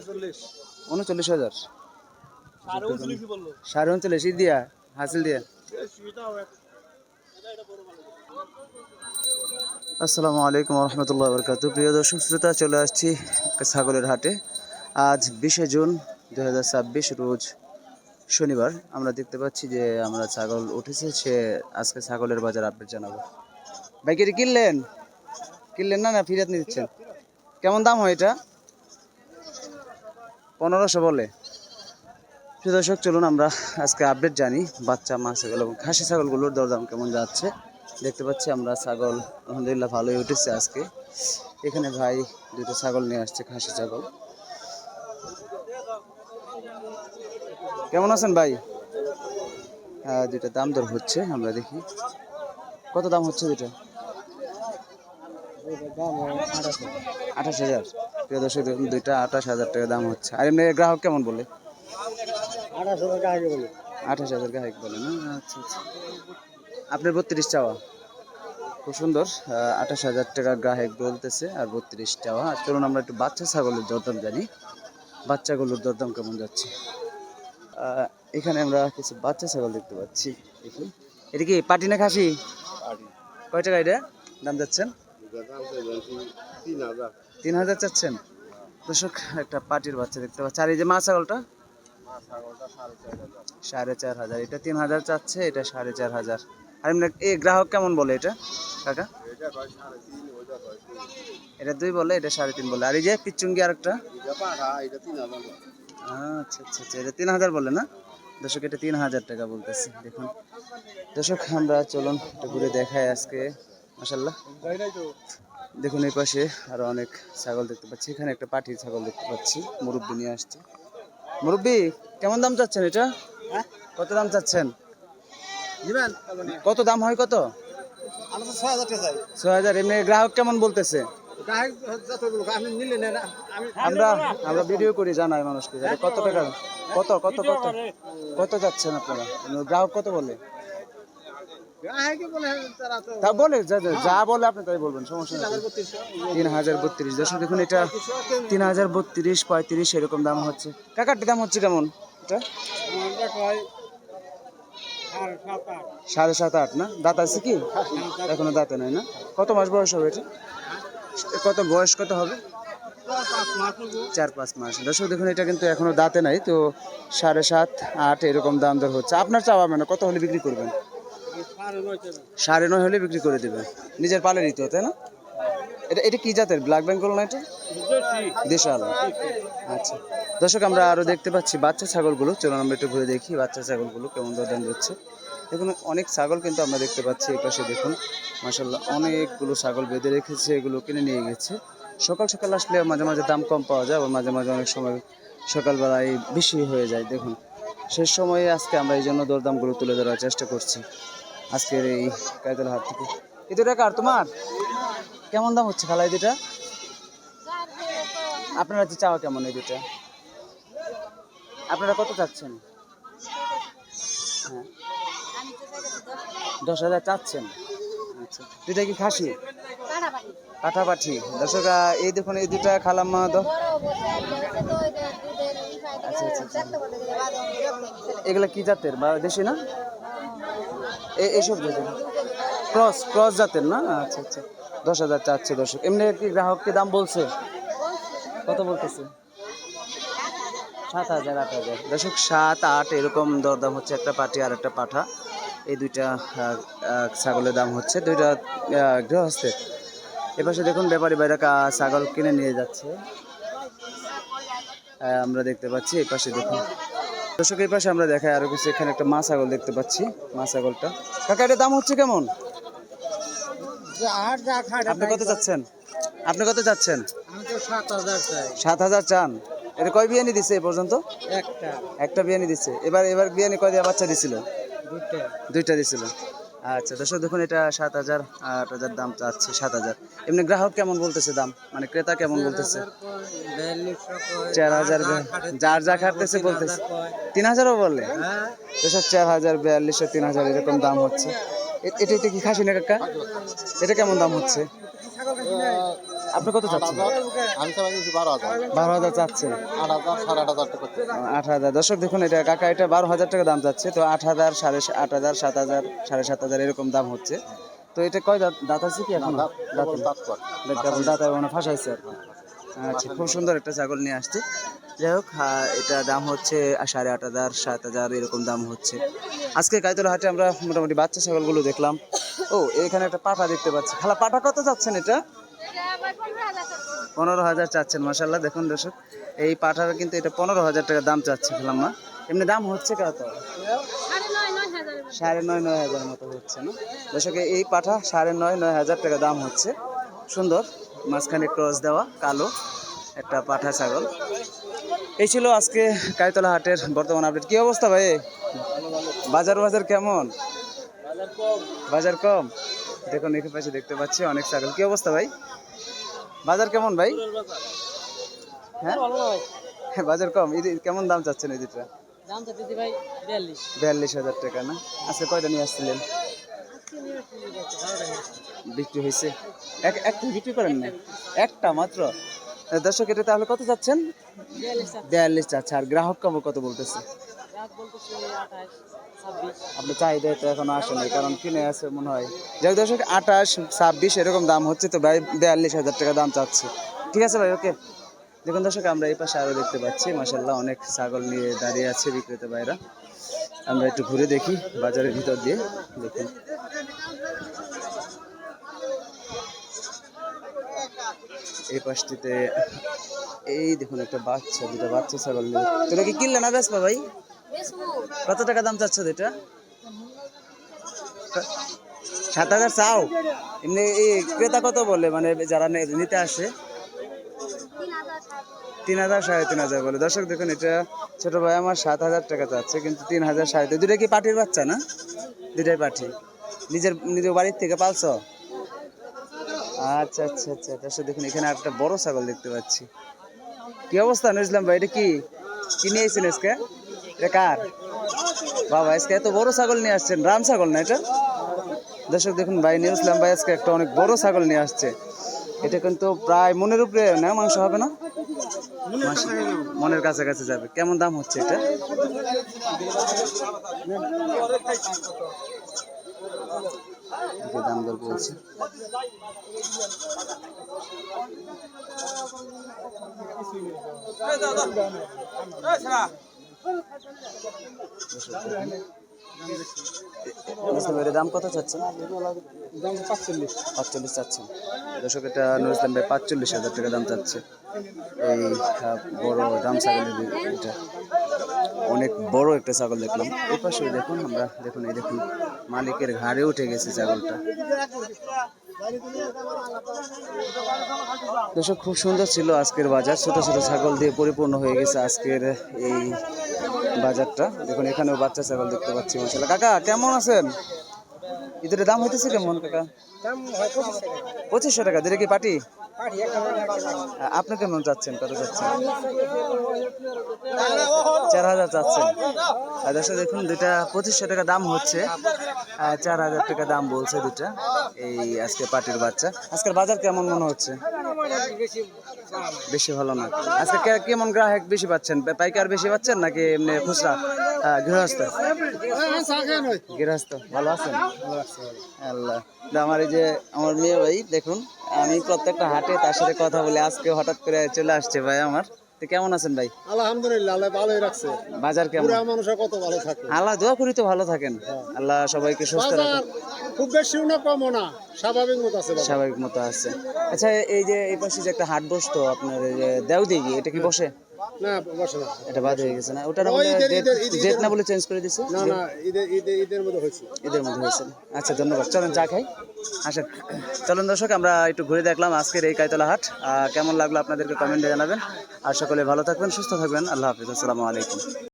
39,000 39,500 দিয়া হাসিল দিয়া। আসসালামু আলাইকুম রহমতুল্লাহ বরকাত। প্রিয় দর্শক শ্রোতা, চলে আসছি ছাগলের হাটে। আজ 20শে জুন 2026 রোজ শনিবার। আমরা দেখতে পাচ্ছি যে আমরা ছাগল উঠেছে, সে আজকে ছাগলের বাজার আপডেট জানাবো। ভাই কি কিনলেন কিনলেন না ফিরাত নিয়ে দিচ্ছেন? কেমন দাম হয় এটা? 1500 বলে। প্রিয় দর্শক, চলুন আমরা আজকে আপডেট জানি বাচ্চা মা ছাগল এবং খাসি ছাগলগুলোর দরদাম কেমন যাচ্ছে। দেখতে পাচ্ছি আমরা ছাগল আলহামদুলিল্লাহ ভালোই উঠেছে আজকে। এখানে ভাই দুটো ছাগল নিয়ে আসছে, খাসি ছাগল। কেমন আছেন ভাই? হ্যাঁ, দুইটা দাম দর হচ্ছে, আমরা দেখি কত দাম হচ্ছে দুটো। 28,000। প্রিয় দর্শক দেখুন, দুইটা 28,000 টাকা দাম হচ্ছে। আর এমনি গ্রাহক কেমন বলে? 28,000 গ্রাহক বলে না? আচ্ছা আচ্ছা। আপনার 32 চাওয়া, খুব সুন্দর। 28,000 টাকা গ্রাহক বলতেছে আর 32 চাওয়া। আর চলুন আমরা একটু বাচ্চা ছাগলের দরদাম জানি, বাচ্চাগুলোর দরদাম কেমন যাচ্ছে। এখানে আমরা কিছু বাচ্চা ছাগল দেখতে পাচ্ছি। দেখি, এটা কি পাটি না খাসি? কয় টাকা এটা দাম যাচ্ছেন? 3,000 চাচ্ছেন। দর্শক, একটা পাটির বাচ্চা দেখতে পাচ্ছি। আর এই যে মা ছাগলটা 4,500। এটা 3,000 চাচ্ছে, এটা 4,500। আর এমনি এই গ্রাহক কেমন বলে এটা কাকা? এটা 2 বলে, এটা 3.5 বলে। আর এই যে পিচুঙ্গি আরেকটা, আচ্ছা আচ্ছা আচ্ছা, এটা 3,000 বলে না? দর্শক, এটা 3,000 টাকা বলতেছে। দেখুন দর্শক, আমরা চলুন একটু ঘুরে দেখাই আজকে। মাশাআল্লাহ, দেখুন এই পাশে আরো অনেক ছাগল দেখতে পাচ্ছি। এখানে একটা পাটির ছাগল দেখতে পাচ্ছি, মুরব্বি নিয়ে আসছে। মুরব্বি, কেমন দাম চাচ্ছেন এটা? কত দাম চাচ্ছেন? কত দাম হয়? কত? 6,000। এমনি গ্রাহক কেমন বলতেছে? আমরা আমরা ভিডিও করি, জানাই মানুষকে কত টাকা, কত কত কত কত যাচ্ছেন আপনারা? গ্রাহক কত বলে? তা বলে যা বলে আপনি তাই বলবেন, সমস্যা নেই। 3,032। দর্শক দেখুন, এটা 3,032, 35 এরকম দাম হচ্ছে। কাকারটি দাম হচ্ছে কেমন? এটা 7.5 8 না? দাঁত আছে কি? এখনো দাঁতে নাই না? কত মাস বয়স হবে এটা? কত বয়স কত হবে? 4-5 মাস। দর্শক দেখুন, এটা কিন্তু এখনো দাঁতে নাই, তো 7.5 8 এরকম দাম দর হচ্ছে। আপনার চাওয়া মানে কত হলে বিক্রি করবেন? 9.5 হলে বিক্রি করে দেবেন। নিজের পালেরই তো, তাই না? এটা এটা কি জাতের? ব্ল্যাক বেঙ্গল না? এটা দেশাল। আচ্ছা দর্শক, আমরা আরো দেখতে পাচ্ছি বাচ্চা ছাগলগুলো। চলুন আমরা একটু ঘুরে দেখি বাচ্চা ছাগলগুলো কেমন দাম যাচ্ছে। দেখুন অনেক ছাগল কিন্তু আমরা দেখতে পাচ্ছি এই পাশে। দেখুন মাশাআল্লাহ, অনেকগুলো ছাগল বেঁধে রেখেছে, এগুলো কিনে নিয়ে গেছে। সকাল সকাল আসলে মাঝে মাঝে দাম কম পাওয়া যায়, আবার মাঝে মাঝে অনেক সময় সকালবেলায় বেশি হয়ে যায়। দেখুন শেষ সময়ে আজকে আমরা এই জন্য দরদামগুলো তুলে ধরার চেষ্টা করছি আজকের এই কায়তলা হাট থেকে। এই দুটা কার তোমার? কেমন দাম হচ্ছে খালা এই দুটা? আপনারা যে চাওয়া কেমন এই দুটা? আপনারা কত চাচ্ছেন? হ্যাঁ, 10,000 চাচ্ছেন। আচ্ছা, দুটা কি খাসি? পাঠাপাঠি। দর্শক, এই দেখুন এই দুটা খালাম্মা। আচ্ছা আচ্ছা আচ্ছা, এগুলা কি জাতের বা দেশি না? এইসব জাতের ক্রস ক্রস জাতের না? আচ্ছা আচ্ছা, 10,000 চাচ্ছে। দর্শক, এমনি কি গ্রাহককে দাম বলছে? কত বলতেছে? 7,000 8,000। দর্শক, 7 8 এরকম দরদাম হচ্ছে একটা পাটি আর একটা পাঠা। এই দুইটা ছাগলের দাম হচ্ছে। দুইটা গৃহস্থের। এপাশে দেখুন ব্যাপারী ভাইরা ছাগল কিনে নিয়ে যাচ্ছে, আমরা দেখতে পাচ্ছি। এই পাশে দেখুন দর্শক, এই পাশে আমরা দেখাই আরো কিছু। এখানে একটা মা ছাগল দেখতে পাচ্ছি। মা ছাগলটা কাকা, এটার দাম হচ্ছে কেমন? আপনি কত চাচ্ছেন? আপনি কত চাচ্ছেন? 7,000 চান। এটা কয় বিয়ানি দিছে এ পর্যন্ত? একটা বিয়ানি দিচ্ছে। এবার বিয়ানি কয় দিয়ে বাচ্চা দিছিল? দুইটা দিছিল। আচ্ছা দর্শক দেখুন, এটা 7,000 8,000 দাম চাচ্ছে। 7,000। এমনি গ্রাহক কেমন বলতেছে দাম, মানে ক্রেতা কেমন বলতেছে? 4,000 যার যা খাটতেছে বলতেছে। 3,000ও বলে। দর্শক, 4,000 4200 3,000 এরকম দাম হচ্ছে। এটা কি খাসি না কাকা? এটা কেমন দাম হচ্ছে? আপনি কত চাচ্ছেন? আমি তো 12,000। 12,000 চাচ্ছেন। 8,000 8,500 টাকা। 8,000। দর্শক দেখুন এটা কাকা এটা 12,000 টাকা দাম চাচ্ছে, তো 8,000 8,500 7,000 7,500 এরকম দাম হচ্ছে। তো এটা কয় দাঁত আছে কি এখন? দাঁত মানে ফাঁসাইছে আর কি। আচ্ছা, খুব সুন্দর একটা ছাগল নিয়ে আসছে। যাই হোক, এটা দাম হচ্ছে 8,500 7,000 এরকম দাম হচ্ছে। আজকে গাইতলা হাটে আমরা মোটামুটি বাচ্চা ছাগলগুলো দেখলাম। ও, এখানে একটা পাঠা দেখতে পাচ্ছি। খালা, পাঠা কত চাচ্ছেন এটা? 15,000 চাচ্ছেন। মাশাআল্লাহ, দেখুন দর্শক, এই পাঠার কিন্তু এটা 15,000 টাকা দাম চাচ্ছে খেলাম না। এমনি দাম হচ্ছে কত? 9,500 মতো হচ্ছে না দর্শক? এই পাঠা 9,500 টাকা দাম হচ্ছে। সুন্দর, মাঝখানে ক্রস দেওয়া কালো একটা পাঠা ছাগল। এই ছিল আজকে গাইতলা হাটের বর্তমান আপডেট। কি অবস্থা ভাই? বাজার কেমন? বাজার কম। দেখুন এখানে পাশে দেখতে পাচ্ছি অনেক ছাগল। কি অবস্থা ভাই? বাজার কেমন ভাই? হ্যাঁ, বাজার কম। কেমন দাম চাচ্ছেন এই দুটা? 42,000 টাকা না? আজকে কয়টা নিয়ে আসছিলেন? বিক্রি হয়েছে? একটা বিক্রি করেন না? একটা মাত্র? দর্শক, এটা তাহলে কত চাচ্ছেন? 42 চাচ্ছে। আর গ্রাহক কত বলতেছে? আপনার চাহিদা তো এখনো আসে নাই, কারণ কিনে আছে মনে হয়। যাই দর্শক, 28 26 এরকম দাম হচ্ছে, তো ভাই 42,000 টাকা দাম চাচ্ছে। ঠিক আছে ভাই, ওকে। দেখুন দর্শক, আমরা এই পাশে আরো দেখতে পাচ্ছি মাশাআল্লাহ অনেক ছাগল নিয়ে দাঁড়িয়ে আছে বিক্রেতা ভাইরা। আমরা একটু ঘুরে দেখি বাজারের ভিতর দিয়ে। দেখুন এই পাশটিতে এই দেখুন একটা দুটা বাচ্চা ছাগল নিয়ে। তোরা কি কিনলে না বেচবা ভাই? কত টাকা দাম চাচ্ছ এটা? 7,000 চাও? এমনি এই ক্রেতা কত বলে, মানে যারা নিতে আসে? 3,000 3,500 বলে। দর্শক দেখুন, এটা ছোট ভাই আমার 7,000 টাকা চাচ্ছে, কিন্তু 3,000 3,500। দুটা কি পাটির বাচ্চা না? দুটাই পাঠি। নিজের বাড়ির থেকে পালছ? আচ্ছা আচ্ছা আচ্ছা। দর্শক দেখুন, এখানে একটা বড় ছাগল দেখতে পাচ্ছি। কি অবস্থা নুজলাম ভাই? এটা কি নিয়ে এসেছেন আজকে? এটা কার? বাবা, আজকে এত বড় ছাগল নিয়ে আসছেন। রাম ছাগল না এটা? দর্শক দেখুন, ভাই নিউজলাম ভাই আজকে একটা অনেক বড় ছাগল নিয়ে আসছে। এটা কিন্তু প্রায় মনের উপরে না মাংস হবে না? মনের কাছাকাছি যাবে। কেমন দাম হচ্ছে এটা? দাম দর বলছে। দাম কত চাচ্ছেন? 45 চাচ্ছেন। দর্শক, এটা নুজলাম ভাই 45,000 টাকা দাম চাচ্ছে। এই বড় দাম ছাগলের এটা অনেক বড় একটা ছাগল দেখলাম। এই পাশে দেখুন, আমরা দেখুন এই দেখুন মালিকের ঘাড়ে উঠে গেছে ছাগলটা। দর্শক, খুব সুন্দর ছিল আজকের বাজার। ছোট ছোট ছাগল দিয়ে পরিপূর্ণ হয়ে গেছে আজকের এই বাজারটা। দেখুন এখানেও বাচ্চা ছাগল দেখতে পাচ্ছি মাশাআল্লাহ। কাকা কেমন আছেন? ঈদের দাম হইতেছে কেমন কাকা? 2500 টাকা। দিলে কি পাটি? আপনি কেমন চাচ্ছেন? কত চাচ্ছেন? 4,000 চাচ্ছেন। দর্শক দেখুন, দুইটা 2500 টাকা দাম হচ্ছে, 4,000 টাকা দাম বলছে দুটা এই আজকে পাটির বাচ্চা। আজকের বাজার কেমন মনে হচ্ছে? বেশি ভালো না। আজকে কেমন গ্রাহক বেশি পাচ্ছেন? পাইকার বেশি পাচ্ছেন নাকি এমনি খুচরা? গৃহস্থ ভালো আছেন? আল্লাহ। আমার এই যে আমার মেয়ে ভাই, দেখুন আমি প্রত্যেকটা হাটে তার সাথে কথা বলে আজকে হঠাৎ করে চলে আসছে ভাই আমার। তো কেমন আছেন ভাই? আলহামদুলিল্লাহ, আল্লাহ ভালোই রাখছে। বাজার কেমন? পুরা মানুষরা কত ভালো থাকে। আল্লাহ দোয়া করি তো ভালো থাকেন। আল্লাহ সবাইকে সুস্থ রাখুন। খুব বেশিও না কমও না, স্বাভাবিক মতো আছে। স্বাভাবিক মতো আছে। আচ্ছা, এই যে এই পাশে যে একটা হাট বসতো আপনার, এই যে দেওদিঘি, এটা কি বসে? না, বসে না। এটা বাদ হয়ে গেছে না? ওটা ডেট না বলে চেঞ্জ করে দিছে? না না, ঈদের মধ্যে হয়েছে। ঈদের মধ্যে হয়েছে। আচ্ছা, ধন্যবাদ। চলেন চা খাই, আসেন। চলুন দর্শক, আমরা একটু ঘুরে দেখলাম আজকের এই গাইতলা হাট। কেমন লাগলো আপনাদেরকে কমেন্টে জানাবেন। আর সকলে ভালো থাকবেন, সুস্থ থাকবেন। আল্লাহ হাফিজ। আসসালামু আলাইকুম।